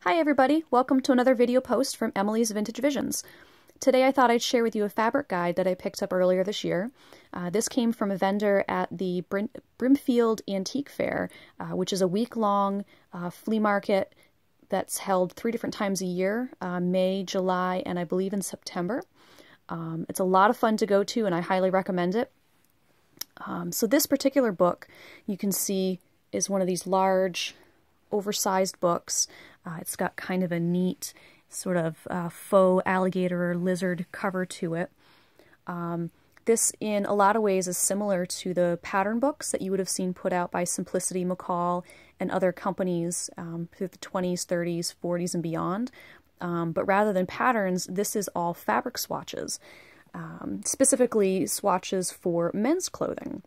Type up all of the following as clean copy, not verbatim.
Hi everybody, welcome to another video post from Emily's Vintage Visions. Today I thought I'd share with you a fabric guide that I picked up earlier this year. This came from a vendor at the Brimfield Antique Fair, which is a week-long flea market that's held 3 different times a year, May, July, and I believe in September. It's a lot of fun to go to and I highly recommend it. So this particular book, you can see, is one of these large, oversized books. It's got kind of a neat sort of faux alligator or lizard cover to it. This, in a lot of ways, is similar to the pattern books that you would have seen put out by Simplicity McCall and other companies through the 20s, 30s, 40s, and beyond. But rather than patterns, this is all fabric swatches, specifically swatches for men's clothing.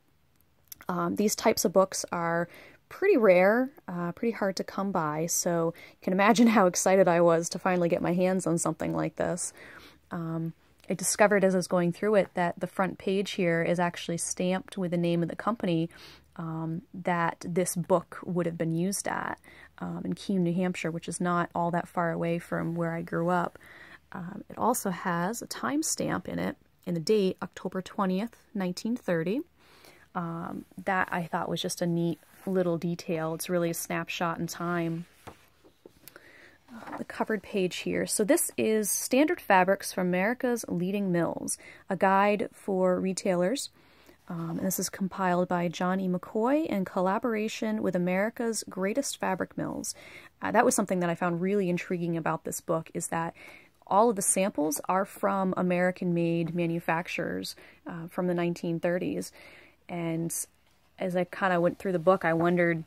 These types of books are pretty rare, pretty hard to come by, so you can imagine how excited I was to finally get my hands on something like this. I discovered as I was going through it that the front page here is actually stamped with the name of the company that this book would have been used at in Keene, New Hampshire, which is not all that far away from where I grew up. It also has a timestamp in it, in the date, October 20th, 1930. That I thought was just a neat little detail. It's really a snapshot in time. The covered page here. So this is Standard Fabrics from America's Leading Mills, a guide for retailers. And this is compiled by John E. McCoy in collaboration with America's Greatest Fabric Mills. That was something that I found really intriguing about this book, is that all of the samples are from American-made manufacturers from the 1930s. And as I kind of went through the book, I wondered,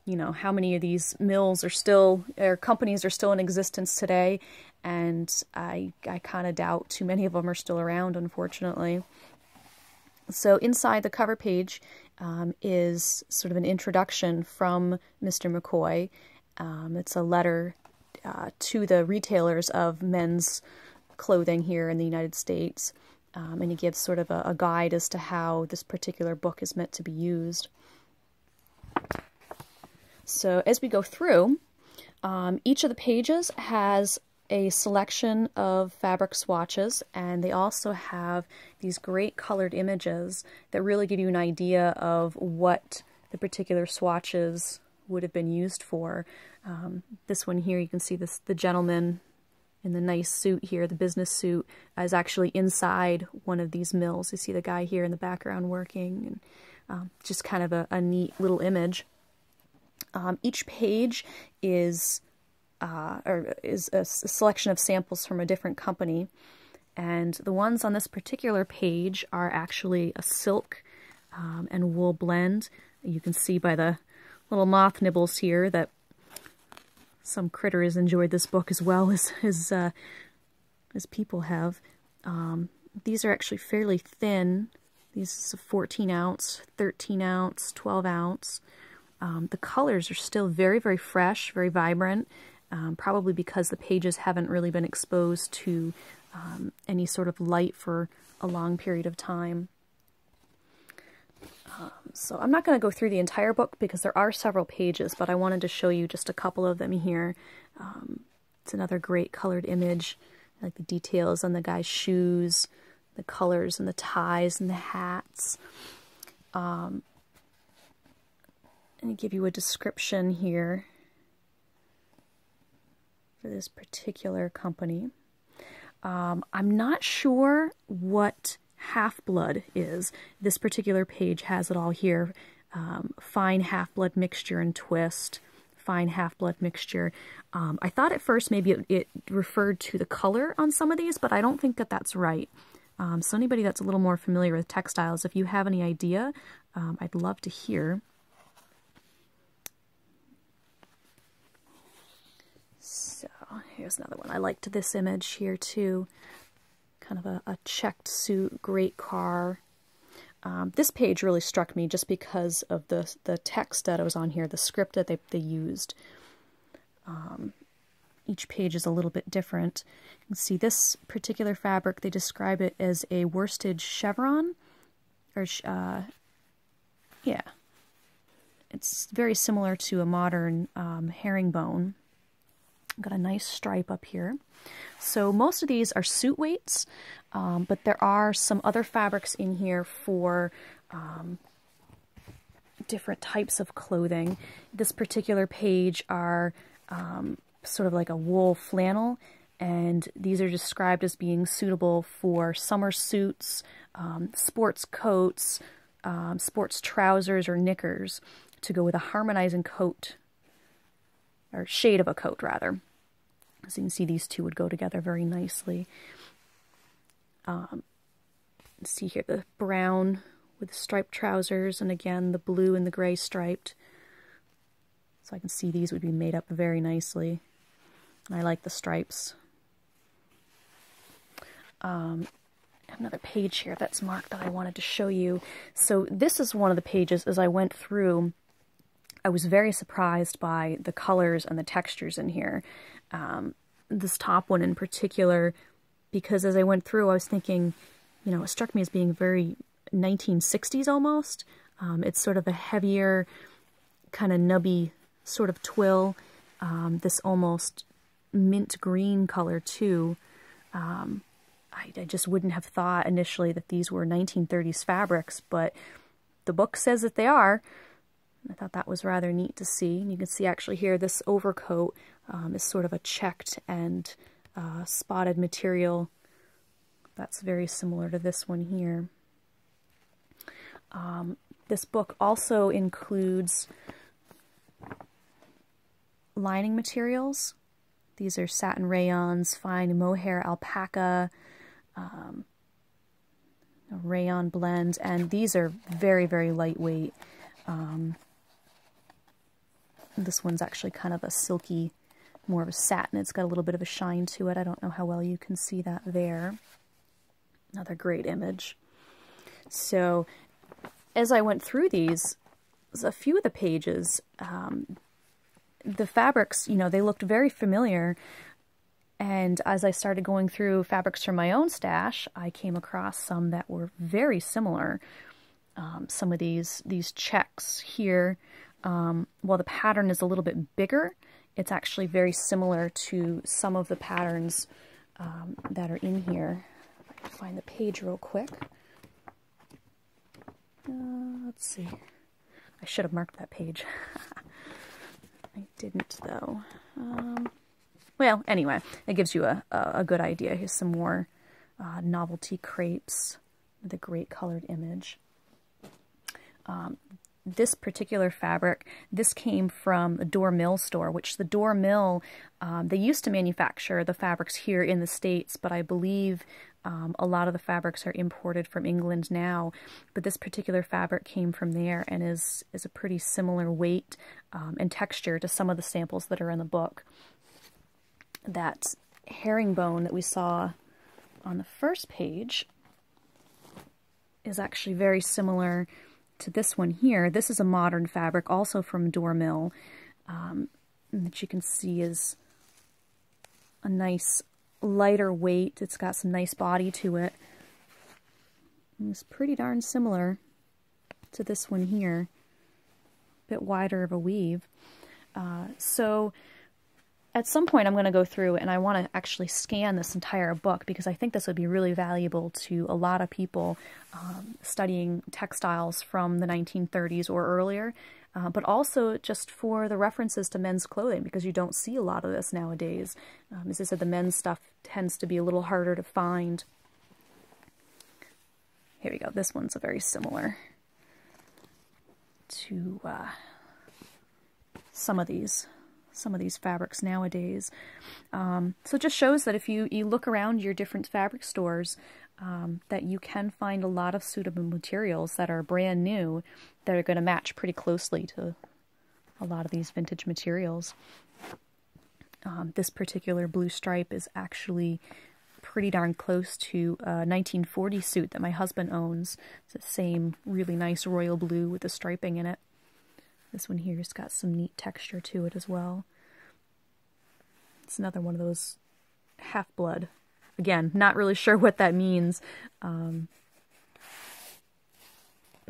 you know, how many of these mills are still, or companies are still in existence today, and I kind of doubt too many of them are still around, unfortunately. So inside the cover page is sort of an introduction from Mr. McCoy. It's a letter to the retailers of men's clothing here in the United States. And he gives sort of a guide as to how this particular book is meant to be used. So as we go through, each of the pages has a selection of fabric swatches, and they also have these great colored images that really give you an idea of what the particular swatches would have been used for. This one here, you can see the gentleman in the nice suit here, the business suit, is actually inside one of these mills. You see the guy here in the background working, and just kind of a neat little image. Each page is a selection of samples from a different company, and the ones on this particular page are actually a silk and wool blend. You can see by the little moth nibbles here that some critters enjoyed this book as well as people have. These are actually fairly thin. These are 14 ounce, 13 ounce, 12 ounce. The colors are still very, very fresh, very vibrant, probably because the pages haven't really been exposed to any sort of light for a long period of time. So I'm not going to go through the entire book because there are several pages, but I wanted to show you just a couple of them here. It's another great colored image, like the details on the guy's shoes, the colors and the ties and the hats. And I give you a description here for this particular company. I'm not sure what half-blood is. This particular page has it all here. Fine half-blood mixture and twist, fine half-blood mixture. I thought at first maybe it referred to the color on some of these, but I don't think that that's right. So anybody that's a little more familiar with textiles, if you have any idea, I'd love to hear. So here's another one. I liked this image here too. Kind of a checked suit, great car. This page really struck me just because of the text that was on here, the script that they used. Each page is a little bit different. You can see this particular fabric, they describe it as a worsted chevron, or yeah, it's very similar to a modern herringbone. Got a nice stripe up here. So most of these are suit weights, but there are some other fabrics in here for different types of clothing. This particular page are sort of like a wool flannel, and these are described as being suitable for summer suits, sports coats, sports trousers or knickers to go with a harmonizing coat, or shade of a coat rather. So you can see these two would go together very nicely. See here the brown with striped trousers, and again the blue and the gray striped. So I can see these would be made up very nicely. And I like the stripes. Another page here that's marked that I wanted to show you. So this is one of the pages. As I went through, I was very surprised by the colors and the textures in here. This top one in particular, because as I went through, I was thinking, you know, it struck me as being very 1960s almost. It's sort of a heavier, kind of nubby sort of twill. This almost mint green color too. I just wouldn't have thought initially that these were 1930s fabrics, but the book says that they are. I thought that was rather neat to see. And you can see actually here this overcoat is sort of a checked and spotted material. That's very similar to this one here. This book also includes lining materials. These are satin rayons, fine mohair alpaca, rayon blends, and these are very, very lightweight. This one's actually kind of a silky, more of a satin. It's got a little bit of a shine to it. I don't know how well you can see that there. Another great image. So as I went through these, a few of the pages, the fabrics, you know, they looked very familiar. And as I started going through fabrics from my own stash, I came across some that were very similar. Some of these checks here, while the pattern is a little bit bigger, it's actually very similar to some of the patterns that are in here. If I can find the page real quick. Let's see. I should have marked that page. I didn't, though. Well, anyway, it gives you a good idea. Here's some more Novelty Crepes with a great colored image. This particular fabric, this came from the Door Mill store, which the Door Mill, they used to manufacture the fabrics here in the States, but I believe a lot of the fabrics are imported from England now. But this particular fabric came from there and is a pretty similar weight and texture to some of the samples that are in the book. That herringbone that we saw on the first page is actually very similar to this one here. This is a modern fabric, also from Door Mill, that you can see is a nice lighter weight. It's got some nice body to it. And it's pretty darn similar to this one here. A bit wider of a weave. So at some point I'm going to go through and I want to actually scan this entire book, because I think this would be really valuable to a lot of people studying textiles from the 1930s or earlier, but also just for the references to men's clothing, because you don't see a lot of this nowadays. As I said, the men's stuff tends to be a little harder to find. Here we go. This one's a very similar to some of these fabrics nowadays. So it just shows that if you look around your different fabric stores, that you can find a lot of suitable materials that are brand new that are going to match pretty closely to a lot of these vintage materials. This particular blue stripe is actually pretty darn close to a 1940 suit that my husband owns. It's the same really nice royal blue with the striping in it. This one here's got some neat texture to it as well. It's another one of those half-blood. Again, not really sure what that means, but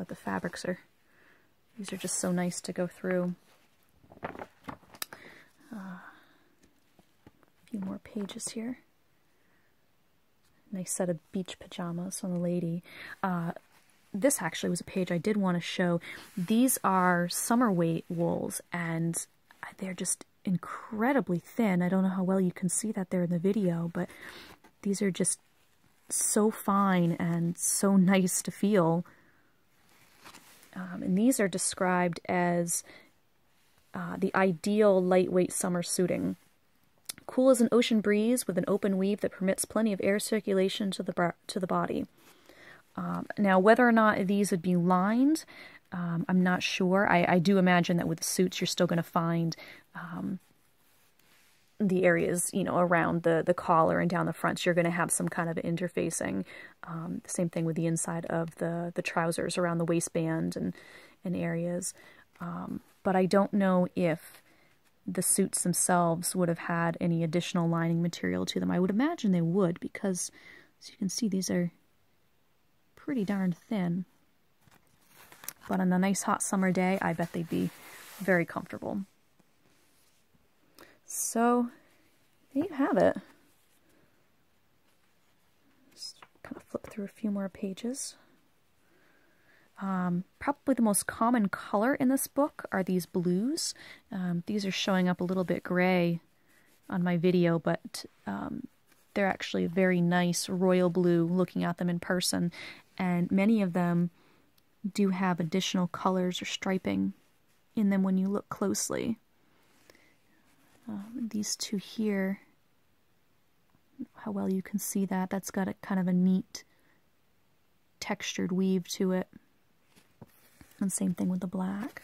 the fabrics these are just so nice to go through. few more pages here. Nice set of beach pajamas on the lady. This actually was a page I did want to show. These are summer weight wools, and they're just incredibly thin. I don't know how well you can see that there in the video, but these are just so fine and so nice to feel. And these are described as the ideal lightweight summer suiting. Cool as an ocean breeze with an open weave that permits plenty of air circulation to the body. Now, whether or not these would be lined, I'm not sure. I do imagine that with the suits, you're still going to find the areas, you know, around the collar and down the front. You're going to have some kind of interfacing. The same thing with the inside of the trousers around the waistband and areas. But I don't know if the suits themselves would have had any additional lining material to them. I would imagine they would, because as you can see, these are pretty darn thin. But on a nice hot summer day, I bet they'd be very comfortable. So there you have it. Just kind of flip through a few more pages. Probably the most common color in this book are these blues. These are showing up a little bit gray on my video, but they're actually a very nice royal blue looking at them in person, and many of them do have additional colors or striping in them when you look closely. These two here, how well you can see that, that's got a kind of a neat textured weave to it. And same thing with the black.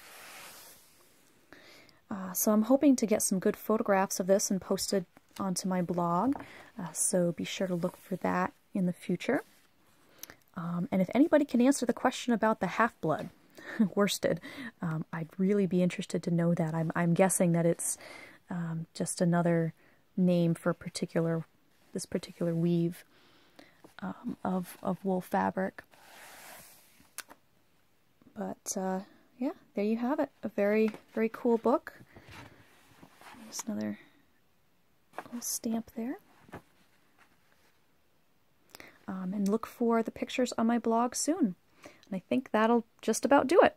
So I'm hoping to get some good photographs of this and posted onto my blog, so be sure to look for that in the future. And if anybody can answer the question about the half-blood worsted, I'd really be interested to know that. I'm guessing that it's just another name for this particular weave of wool fabric. But yeah, there you have it. A very, very cool book. There's another little stamp there. And look for the pictures on my blog soon. And I think that'll just about do it.